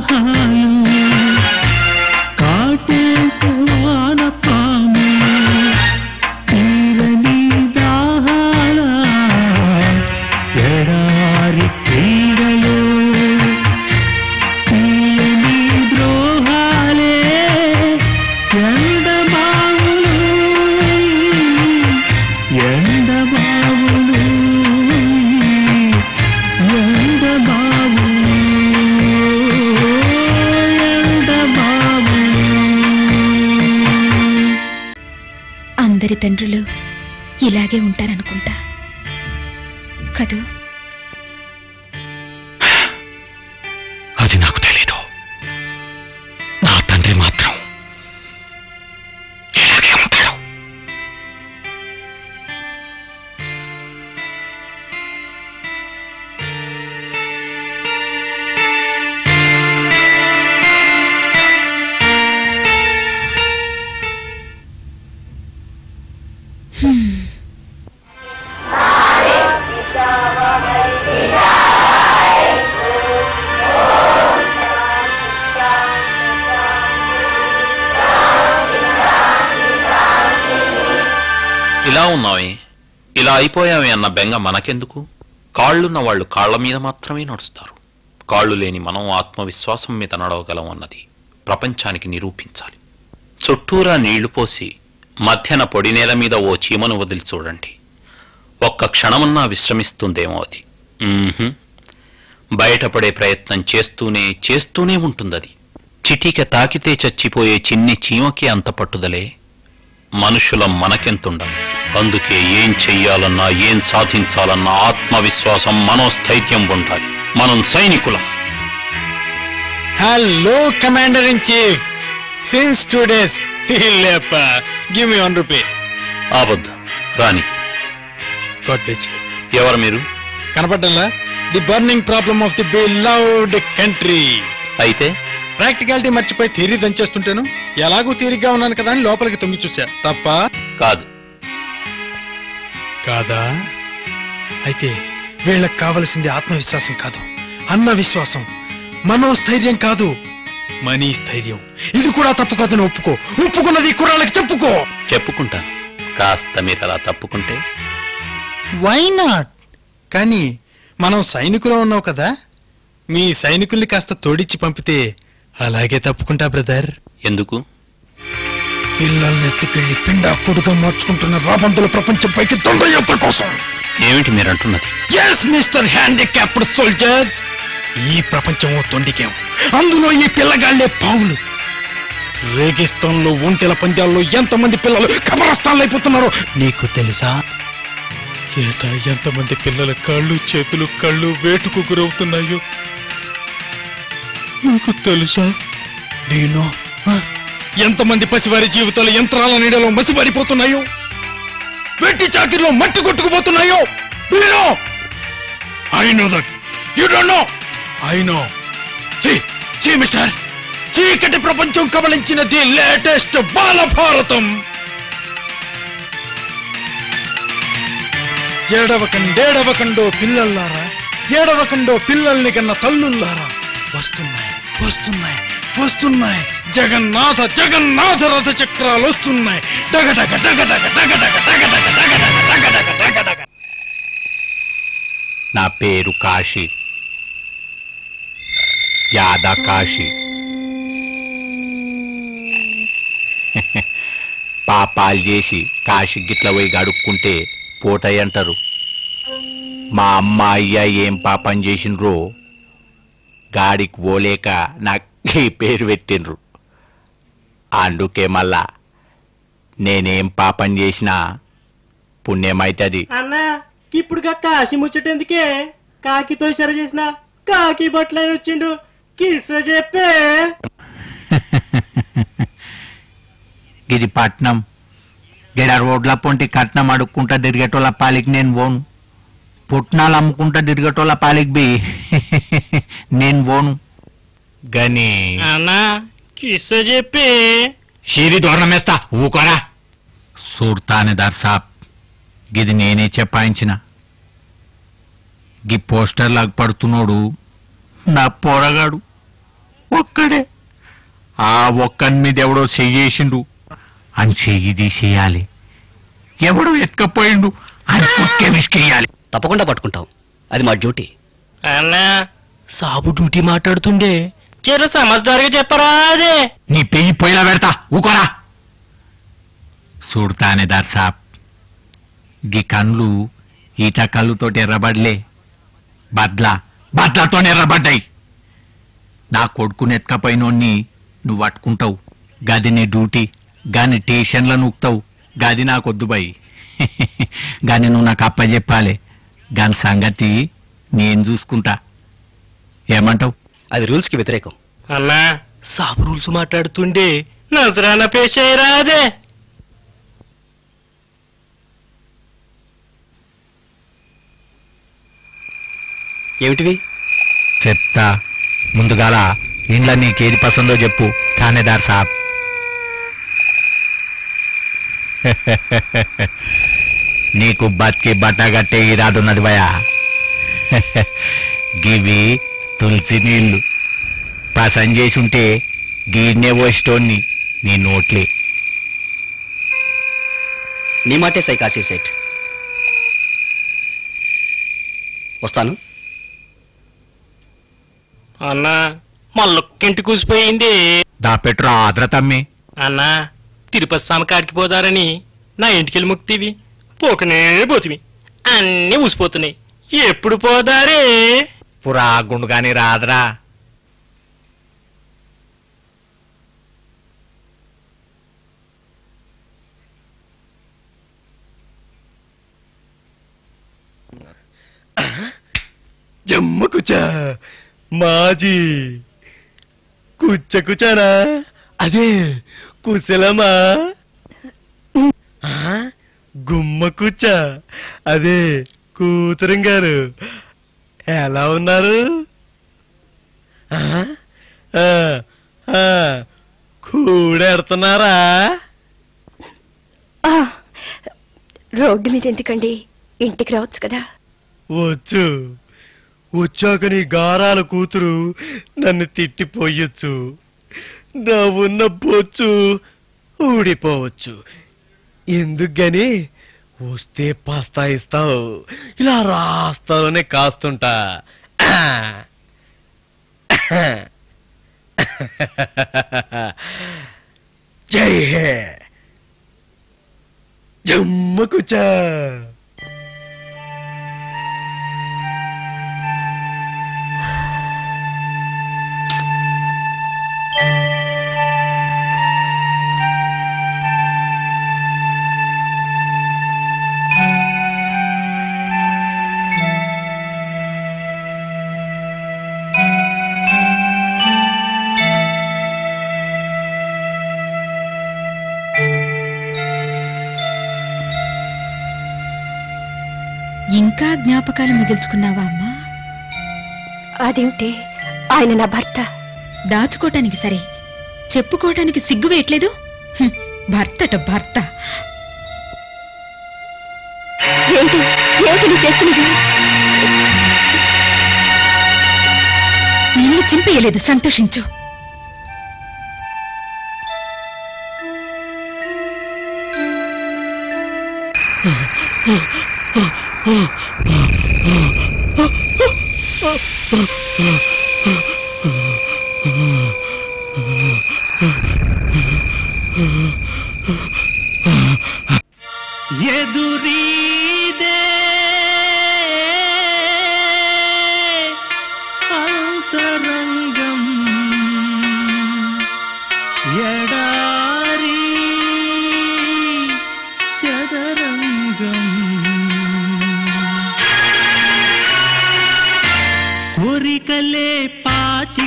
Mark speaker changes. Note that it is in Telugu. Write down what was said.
Speaker 1: సహాయం కాటేసవాన పాము తీరని దాహాల ఎడారి క్రీడలో తీయని ద్రోహాలే ఎండమావులు ఎండమావులు ఎండమావులు ఎండమావులు.
Speaker 2: అందరి తండ్రులు ఇలాగే ఉంటారనుకుంటా కదూ?
Speaker 3: అది నాకు తెలీదు. నా తండ్రి మాత్రం ఇలాగే ఉంటాడు.
Speaker 4: ఇలా ఉన్నామే, ఇలా అయిపోయామే అన్న బెంగ మనకెందుకు? కాళ్ళున్న వాళ్ళు కాళ్ల మీద మాత్రమే నడుస్తారు. కాళ్ళు లేని మనం ఆత్మవిశ్వాసం మీద నడవగలం అన్నది ప్రపంచానికి నిరూపించాలి. చుట్టూరా నీళ్లు పోసి మధ్యన పొడి నేల మీద ఓ చీమను వదిలి చూడండి, ఒక్క క్షణమన్నా విశ్రమిస్తుందేమో అది. బయటపడే ప్రయత్నం చేస్తూనే ఉంటుందది. చిటిక తాకితే చచ్చిపోయే చిన్ని చీమకి అంత పట్టుదలే మనుషులం మనకెంతుండాలి. అందుకే ఏం చెయ్యాలన్నా ఏం సాధించాలన్నా ఆత్మవిశ్వాసం మనోస్థైర్యం ఉండాలి. మనం సైనికులం.
Speaker 5: Hello commander in chief, since 2 days give me 1 rupee.
Speaker 4: ఆబద్దు రాని.
Speaker 5: God bless you.
Speaker 4: ఎవరు మీరు?
Speaker 5: కనపడ్డంలా? The burning problem of the beloved country.
Speaker 4: అయితే
Speaker 5: ప్రాక్టికాలిటీ మర్చిపోయి థియరీ దంచేస్తుంటాను. ఎలాగూ తీరిగ్గా ఉన్నాను కదా అని లోపలికి తొంగి చూశా. తప్ప
Speaker 4: కాదు.
Speaker 5: కాదా? అయితే వీళ్ళకి కావలసింది ఆత్మవిశ్వాసం కాదు, అన్న విశ్వాసం. మనోస్థైర్యం కాదు, మనీ స్థైర్యం. ఇది కూడా తప్పు కాదని ఒప్పుకున్నది కుర్రాళ్ళకి
Speaker 4: చెప్పుకుంటాను. కాస్త మీరు అలా తప్పుకుంటే.
Speaker 5: Why not? కానీ మనం సైనికులు ఉన్నావు కదా, మీ సైనికుల్ని కాస్త తోడిచ్చి పంపితే అలాగే తప్పుకుంటా బ్రదర్.
Speaker 4: ఎందుకు?
Speaker 5: పిల్లల్ని ఎత్తుకెళ్లి పిండా కొడుగా మార్చుకుంటున్న రాబందుల ప్రపంచం పైకి దండయాత్ర కోసం.
Speaker 4: ఏమిటి మీరంటున్నది?
Speaker 5: Yes mister handicapped soldier. ఈ ప్రపంచం ఓ తొండికేం, అందులో ఈ పిల్లగాళ్లే పావులు. రేగిస్తాన్లో ఒంటెల పంద్యాల్లో ఎంతమంది పిల్లలు కబరస్థాన్లు అయిపోతున్నారో నీకు తెలుసా? ఏటా ఎంతమంది పిల్లల కాళ్ళు చేతులు కళ్ళు వేటుకు గురవుతున్నాయో నీకు తెలుసా? డీనో ఎంతమంది పసివారి జీవితాలు యంత్రాల నీడలో మసిబారిపోతున్నాయో, వెట్టి చాకిరిలో మట్టి కొట్టుకుపోతున్నాయో. డీనో I know that. You don't know. I know. Mister, చీకటి ప్రపంచం కబళించినది లేటెస్ట్ బాలభారతం. ఏడవకండో పిల్లల్లారా, ఏడవకండో పిల్లల్ని కన్న తల్లుల్లారా. వస్తున్నాయి జగన్నాథ రథ చక్రాలు వస్తున్నాయి. డగడగ డగడగ డగడగ డగడగ డగడగ డగడగ డగడగ.
Speaker 4: నా పేరు కాశీ, యాదా కాశీ. పాపాలు చేసి కాశీ గిట్ల పోయి గడుక్కుంటే పోతాయి అంటారు. మా అమ్మ అయ్య ఏం పాపం చేసినరో గాడికి పోలేక నాకు ఈ పేరు పెట్టినరు. అందుకే మళ్ళా నేనేం పాపం చేసినా పుణ్యమైతుంది.
Speaker 6: అన్న ఇప్పుడు కాశీ ముచ్చటెందుకే? కాకితో సర చేసిన కాకి బట్లే వచ్చిండు. కిస్స చెప్పే.
Speaker 7: ఇది పట్నం, గిడ రోడ్ల పొంటి కట్నం అడుక్కుంటా తిరిగేటోళ్ళ పాలికి నేను పోను. పుట్నాలు అమ్ముకుంటా తిరిగేటోళ్ళ పాలికి బి నేను పోను. గని
Speaker 6: అన్నా కిస్స చెప్పే.
Speaker 7: షీరి దూరణమేస్తా ఊకోరా. సూర్తానేదార్ సాబ్, గిది నేనే చెప్పాయించిన. గీ పోస్టర్లాగా పడుతున్నాడు నా పోరగాడు. ఒక్కడే. ఆ ఒక్కని మీద ఎవడో చెయ్యేసిండు అని చెయ్యి తీసేయాలి. ఎవడో ఎత్తుకపోయిండు అని కుక్కే విసికేయాలి.
Speaker 8: తప్పకుండా పట్టుకుంటాం, అది మా డ్యూటీ.
Speaker 6: అన్నా సాబు డ్యూటీ మాట్లాడుతుండే జర సమజ్దారుగా చెప్పరా. అదే
Speaker 7: నీ పెయ్యి పొయ్యిలా పెడతా, ఊకోరా. చూడతానే దర్సాబ్, గీ కళ్ళు ఈత కళ్ళుతోటి ఎర్రబడలే, బద్లతో ఎర్రబడ్డాయి. నా కొడుకుని ఎత్తుకపోయినోన్ని నువ్వు పట్టుకుంటావు, గది నీ డ్యూటీ. గాని స్టేషన్లో నూకుతావు, గది నాకొద్దు బాయి. గాని నువ్వు నాకు అప్పచెప్పాలి, గాని సంగతి నేను చూసుకుంటా. ఏమంటావు?
Speaker 8: అది రూల్స్కి వ్యతిరేకం.
Speaker 6: అన్నా సాబు రూల్స్ మాట్లాడుతుండే నజరానా పేషయ్యరా. అదే
Speaker 8: ఏమిటివి?
Speaker 7: చెప్తా. ముందుగాల ఇంట్లో నీకేది పసందో చెప్పు థానేదార్ సాబ్. నీకు బతికి బట్టగట్టే ఇరాదున్నది భయా. గివి తులసి నీళ్లు పసంद చేసి ఉంటే గీడ్నే పోస్టోన్ని నీ నోట్లే.
Speaker 8: నీ మాటే సై కాశీ సేట్. వస్తాను.
Speaker 6: అన్నా మళ్ళొక్కింటి కూసిపోయింది.
Speaker 7: దా పెట్రో ఆద్రతమ్మి.
Speaker 6: అన్నా తిరుపతి స్వామి కాడికి పోదారని నా ఇంటికెళ్ళి ముక్తివి, పోకనే పోతివి, అన్నీ ఊసిపోతున్నాయి. ఎప్పుడు పోదారే?
Speaker 7: పురా గుండు కాని రాదరా.
Speaker 5: జమ్మ కుచా మాజీ కుచ్చనా? అదే కుశలమా? గుమ్మ కుచ్చ అదే కూతురం గారు ఎలా ఉన్నారు? కూడెడుతున్నారా?
Speaker 9: రోడ్డు మీద ఎందుకండి, ఇంటికి రావచ్చు కదా.
Speaker 5: వచ్చాక నీ గారాల కూతురు నన్ను తిట్టిపోయొచ్చు, నా ఉన్న బొచ్చు ఊడిపోవచ్చు. ఎందుకని వస్తే పాస్తా ఇస్తావు, ఇలా రాస్తాలోనే కాస్తుంటా. జై హే జమ్మ కుచా.
Speaker 2: ఇంకా జ్ఞాపకాలు మిగుల్చుకున్నావా అమ్మా?
Speaker 9: అదేమిటి, ఆయన నా భర్త.
Speaker 2: దాచుకోటానికి సరే, చెప్పుకోవటానికి సిగ్గు వేయట్లేదు. భర్తట భర్త.
Speaker 9: ఏంటి ఏమిటి నువ్వు చేస్తున్నది?
Speaker 2: నిన్ను చింపేయలేదు, సంతోషించు.
Speaker 1: ఎదురీదే అంతరంగం, ఎడారి చదరంగం, కోరికలే పాచి